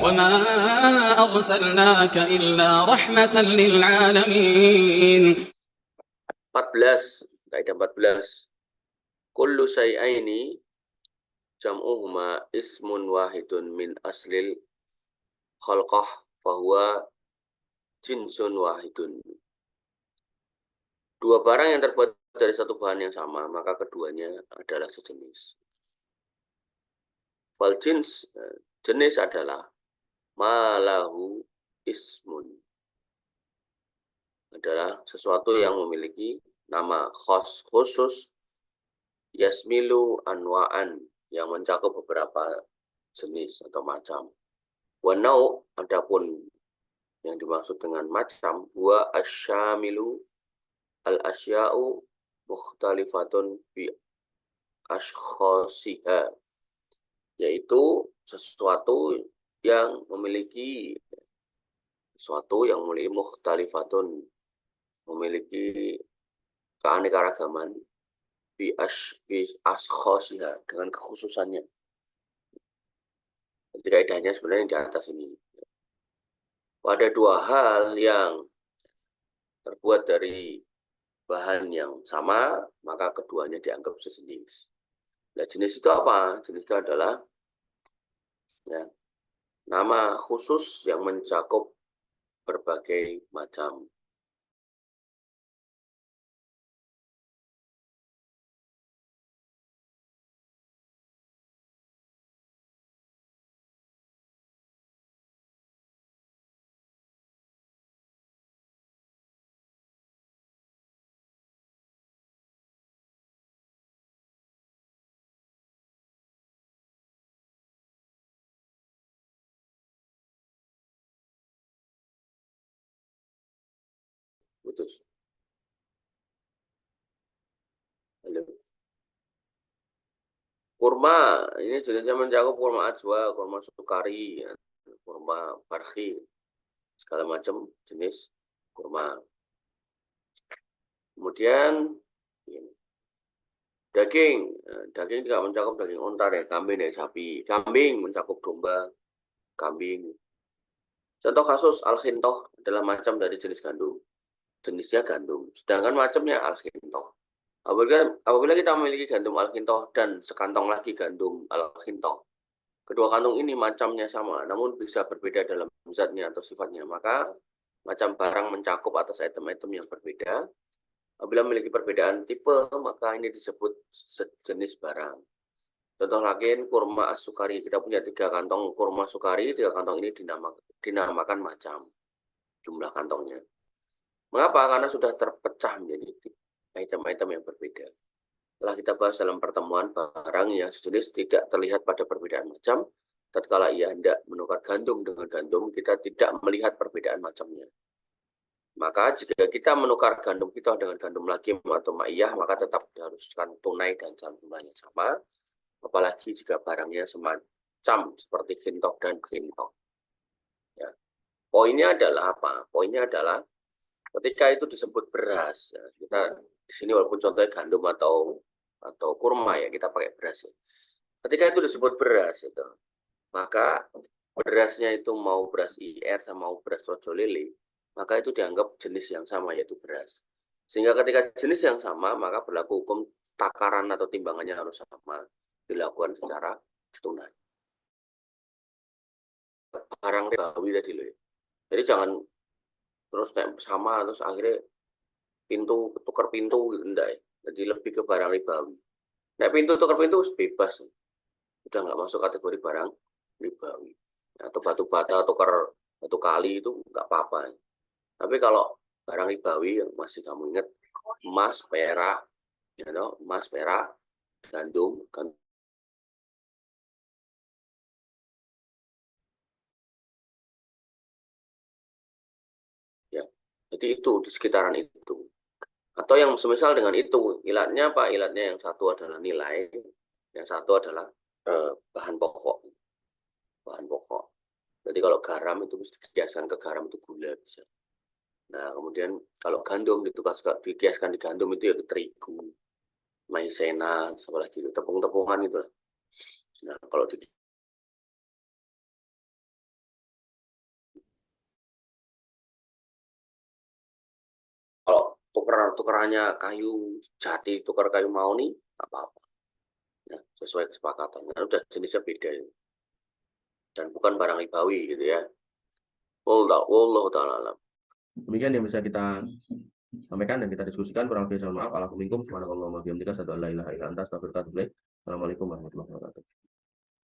وما أرسلناك إلا رحمة للعالمين. 14, kaidah 14. Kullu syai'aini jam'uhuma ismun wahidun min aslil khalqah fahuwa jinsun wahidun. Dua barang yang terbuat dari satu bahan yang sama, maka keduanya adalah sejenis. Fal jins, jenis adalah malahu ismun, adalah sesuatu yang memiliki nama khusus, yasmilu anwa'an, yang mencakup beberapa jenis atau macam. Wanau, adapun yang dimaksud dengan macam, wa asyamilu al-asya'u mukhtalifatun bi ashkhosiha, yaitu sesuatu yang memiliki mukhtalifatun, memiliki keanekaragaman bi ashkhosiha, dengan kekhususannya. Jadi kaidahnya sebenarnya di atas ini. Pada dua hal yang terbuat dari bahan yang sama, maka keduanya dianggap sejenis. Nah, jenis itu apa? Jenis itu adalah nama khusus yang mencakup berbagai macam. Putus. Halo. Kurma, ini jenisnya mencakup kurma ajwa, kurma sukari, kurma barhi, segala macam jenis kurma. Kemudian daging juga mencakup daging unta dan kambing dan sapi. Kambing mencakup domba, kambing. Contoh kasus al-khintoh adalah macam dari jenis gandum. Jenisnya gandum, sedangkan macamnya al-khintoh. Apabila kita memiliki gandum al-khintoh dan sekantong lagi gandum al-khintoh, kedua kantong ini macamnya sama, namun bisa berbeda dalam zatnya atau sifatnya, maka macam barang mencakup atas item-item yang berbeda. Apabila memiliki perbedaan tipe, maka ini disebut sejenis barang. Contoh lagi, kurma as-sukari. Kita punya 3 kantong kurma sukari, 3 kantong ini dinamakan macam jumlah kantongnya. Mengapa? Karena sudah terpecah menjadi item-item yang berbeda. Setelah kita bahas dalam pertemuan, barang yang sejenis tidak terlihat pada perbedaan macam. Tatkala ia hendak menukar gandum dengan gandum, kita tidak melihat perbedaan macamnya. Maka jika kita menukar gandum kita dengan gandum lagi atau ma'iyah, maka tetap diharuskan tunai dan jumlahnya sama. Apalagi jika barangnya semacam seperti khintoh dan khintoh. Ya. Poinnya adalah apa? Poinnya adalah ketika itu disebut beras, ya, kita di sini walaupun contohnya gandum atau kurma ya, kita pakai beras. Ya. Ketika itu disebut beras itu, maka berasnya itu mau beras IR sama mau beras rojo lele, maka itu dianggap jenis yang sama, yaitu beras. Sehingga ketika jenis yang sama, maka berlaku hukum takaran atau timbangannya harus sama, dilakukan secara tunai. Barang ribawi tadi loh ya. Jadi jangan terus sama terus akhirnya tukar pintu gitu, enggak ya. Jadi lebih ke barang ribawi. Nah, pintu tukar pintu bebas, udah nggak masuk kategori barang ribawi. Atau batu bata tukar batu kali itu nggak apa-apa. Tapi kalau barang ribawi yang masih kamu ingat, emas, perak, emas, perak, gandum, ya. Jadi itu di sekitaran itu. Atau yang semisal dengan itu, ilatnya apa? Ilatnya yang satu adalah nilai, yang satu adalah bahan pokok. Bahan pokok. Jadi kalau garam itu mesti dikiaskan ke garam itu gula bisa. Nah, kemudian kalau gandum dikiaskan di gandum itu ya ke terigu, maizena, apalagi itu tepung-tepungan itu. Nah, kalau di tukerannya kayu jati, tukar kayu mahoni, nggak apa-apa. Ya, sesuai kesepakatan. Kan udah jenisnya beda ya. Dan bukan barang ribawi gitu ya. Wallahu ta'ala alam. Demikian yang bisa kita sampaikan dan kita diskusikan. Kurang lebih mohon maaf. Assalamualaikum warahmatullahi wabarakatuh. Assalamualaikum warahmatullahi wabarakatuh.